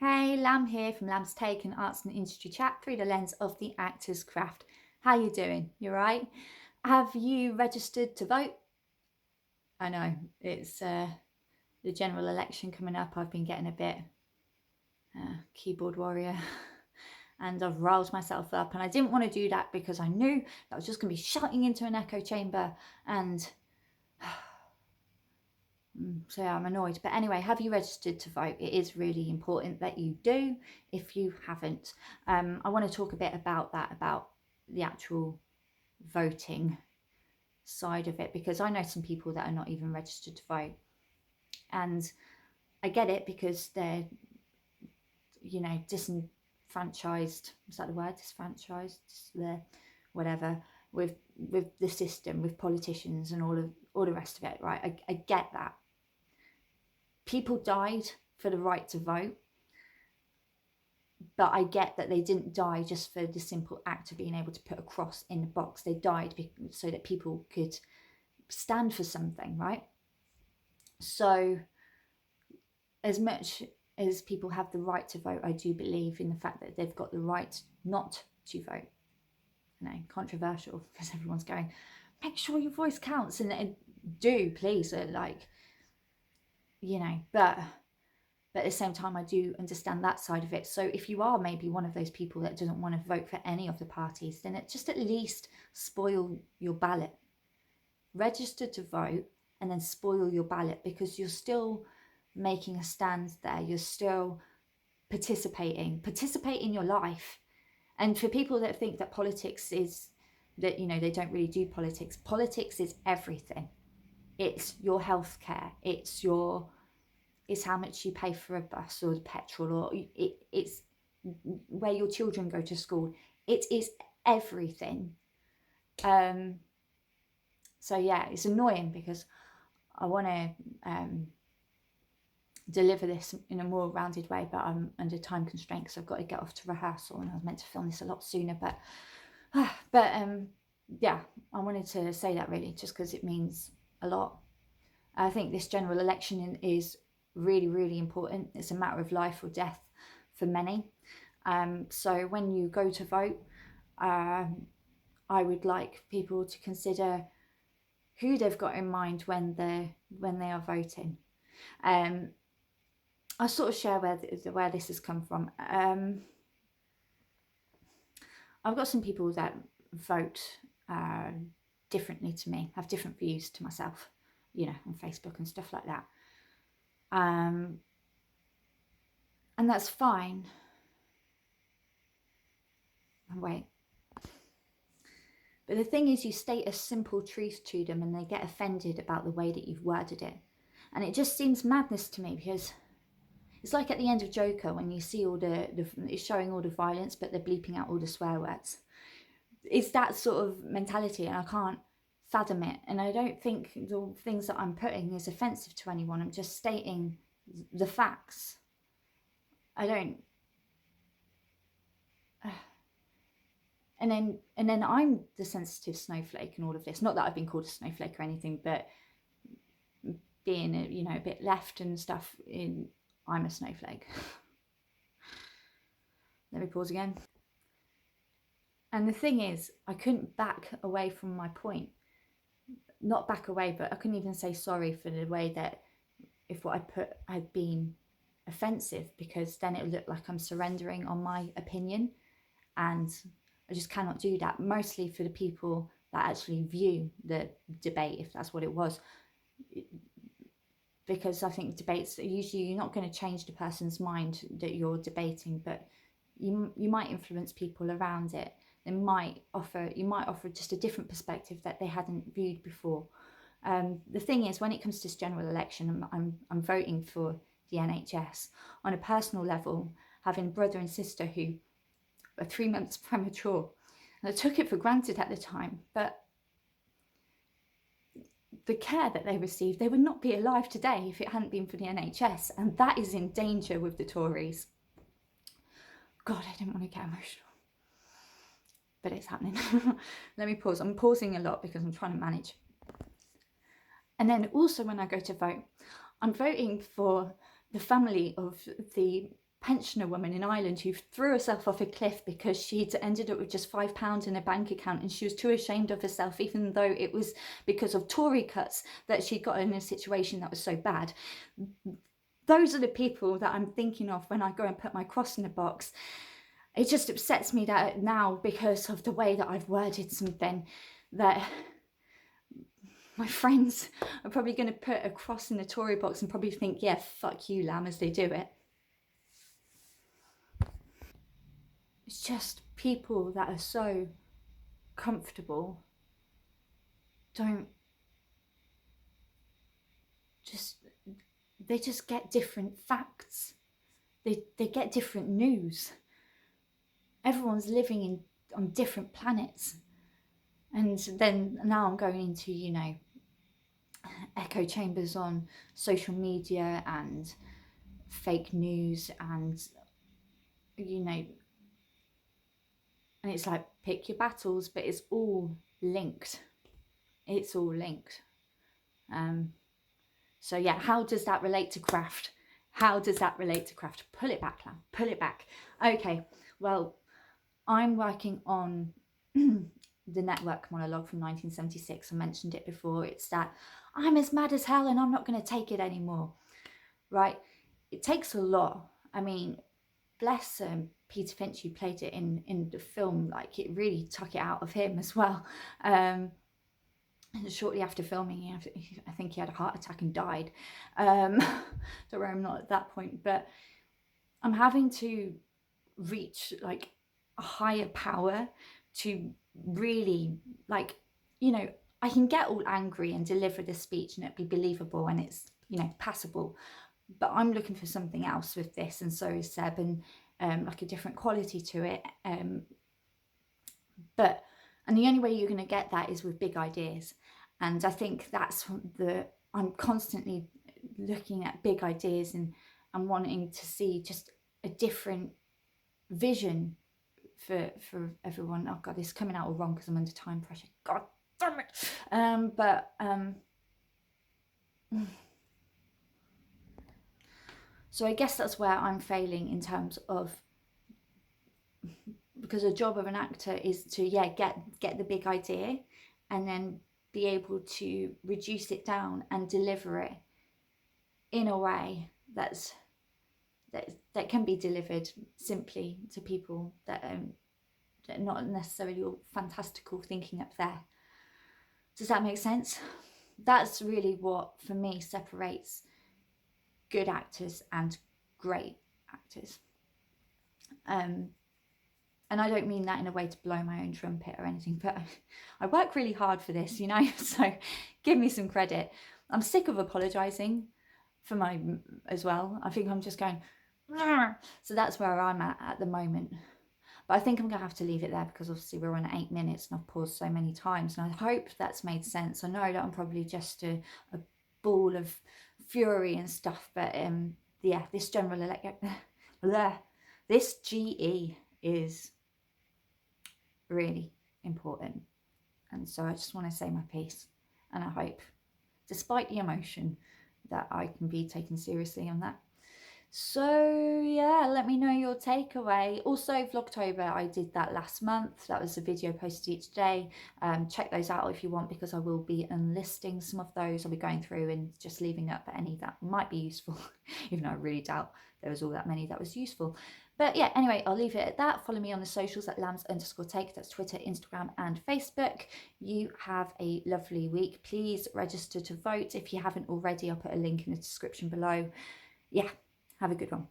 Hey, Lam here from Lam's Take, an arts and industry chat through the lens of the actor's craft. How you doing? You right? Have you registered to vote? I know, it's the general election coming up. I've been getting a bit keyboard warrior and I've riled myself up, and I didn't want to do that because I knew that I was just going to be shouting into an echo chamber, and so yeah, I'm annoyed. But anyway, have you registered to vote? It is really important that you do if you haven't. I want to talk a bit about that, about the actual voting side of it, because I know some people that are not even registered to vote, and I get it because they're, you know, disenfranchised. Is that the word? Disfranchised, whatever, with the system, with politicians and all the rest of it, right? I get that. People died for the right to vote, but I get that they didn't die just for the simple act of being able to put a cross in the box. They died so that people could stand for something, right? So as much as people have the right to vote, I do believe in the fact that they've got the right not to vote. You know, controversial, because everyone's going, make sure your voice counts, and do, please, like, you know, but at the same time, I do understand that side of it. So if you are maybe one of those people that doesn't want to vote for any of the parties, then just at least spoil your ballot. Register to vote and then spoil your ballot, because you're still making a stand there. You're still participating in your life. And for people that think that politics is, that, you know, they don't really do politics. Politics is everything. It's your healthcare. It's how much you pay for a bus or the petrol, or it's where your children go to school. It is everything. So yeah, it's annoying because I want to deliver this in a more rounded way, but I'm under time constraint because I've got to get off to rehearsal, and I was meant to film this a lot sooner. But yeah, I wanted to say that really just because it means a lot. I think this general election is really, really important. It's a matter of life or death for many. So when you go to vote, I would like people to consider who they've got in mind when they are voting. I'll sort of share where this has come from. I've got some people that vote differently to me, have different views to myself, you know, on Facebook and stuff like that. And that's fine. Wait. But the thing is, you state a simple truth to them and they get offended about the way that you've worded it. And it just seems madness to me, because it's like at the end of Joker when you see all it's showing all the violence, but they're bleeping out all the swear words. It's that sort of mentality, and I can't fathom it. And I don't think the things that I'm putting is offensive to anyone. I'm just stating the facts. I don't. And then I'm the sensitive snowflake in all of this. Not that I've been called a snowflake or anything, but being a bit left and stuff, I'm a snowflake. Let me pause again. And the thing is, I couldn't back away from my point. Not back away, but I couldn't even say sorry for the way that if what I put had been offensive, because then it would look like I'm surrendering on my opinion, and I just cannot do that, mostly for the people that actually view the debate, if that's what it was. Because I think debates, usually you're not going to change the person's mind that you're debating, but you might influence people around it. You might offer just a different perspective that they hadn't viewed before. The thing is, when it comes to this general election, I'm voting for the NHS. On a personal level, having a brother and sister who are 3 months premature, and I took it for granted at the time, but the care that they received, they would not be alive today if it hadn't been for the NHS, and that is in danger with the Tories. God, I didn't want to get emotional, but it's happening. Let me pause. I'm pausing a lot because I'm trying to manage. And then also when I go to vote, I'm voting for the family of the pensioner woman in Ireland who threw herself off a cliff because she'd ended up with just £5 in a bank account, and she was too ashamed of herself, even though it was because of Tory cuts that she got in a situation that was so bad. Those are the people that I'm thinking of when I go and put my cross in a box. It just upsets me that now, because of the way that I've worded something, that my friends are probably going to put a cross in the Tory box and probably think, yeah, fuck you, lamb, as they do it. It's just people that are so comfortable they just get different facts. They get different news. Everyone's living on different planets. And then now I'm going into, you know, echo chambers on social media and fake news, and, you know, and it's like, pick your battles, but it's all linked. It's all linked. So yeah, how does that relate to craft? How does that relate to craft? Pull it back, Lam, pull it back. Okay, well, I'm working on the network monologue from 1976. I mentioned it before. It's that I'm as mad as hell and I'm not going to take it anymore, right? It takes a lot. I mean, bless Peter Finch, who played it in the film. Like, it really took it out of him as well. Shortly after filming, I think he had a heart attack and died. Don't worry, I'm not at that point, but I'm having to reach like a higher power to really, like, you know, I can get all angry and deliver the speech and it be believable and it's, you know, passable, but I'm looking for something else with this, and so is Seb, and like a different quality to it. And the only way you're going to get that is with big ideas. And I think that's I'm constantly looking at big ideas and wanting to see just a different vision for everyone. Oh God, this is coming out all wrong because I'm under time pressure. God damn it. So I guess that's where I'm failing in terms of, because the job of an actor is to, yeah, get the big idea and then be able to reduce it down and deliver it in a way that can be delivered simply to people that are not necessarily all fantastical thinking up there. Does that make sense? That's really what, for me, separates good actors and great actors. And I don't mean that in a way to blow my own trumpet or anything, but I work really hard for this, you know, so give me some credit. I'm sick of apologising for my as well. I think I'm just going, so that's where I'm at the moment. But I think I'm going to have to leave it there because obviously we're on 8 minutes and I've paused so many times, and I hope that's made sense. I know that I'm probably just a ball of fury and stuff, but yeah, this general this GE is really important, and so I just want to say my piece, and I hope, despite the emotion, that I can be taken seriously on that. So yeah, let me know your takeaway. Also, Vlogtober, I did that last month. That was a video posted each day. Check those out if you want, because I will be unlisting some of those. I'll be going through and just leaving up any that might be useful, even though I really doubt there was all that many that was useful. But yeah, anyway, I'll leave it at that. Follow me on the socials at lambs_take. That's Twitter, Instagram, and Facebook. You have a lovely week. Please register to vote if you haven't already. I'll put a link in the description below. Yeah, have a good one.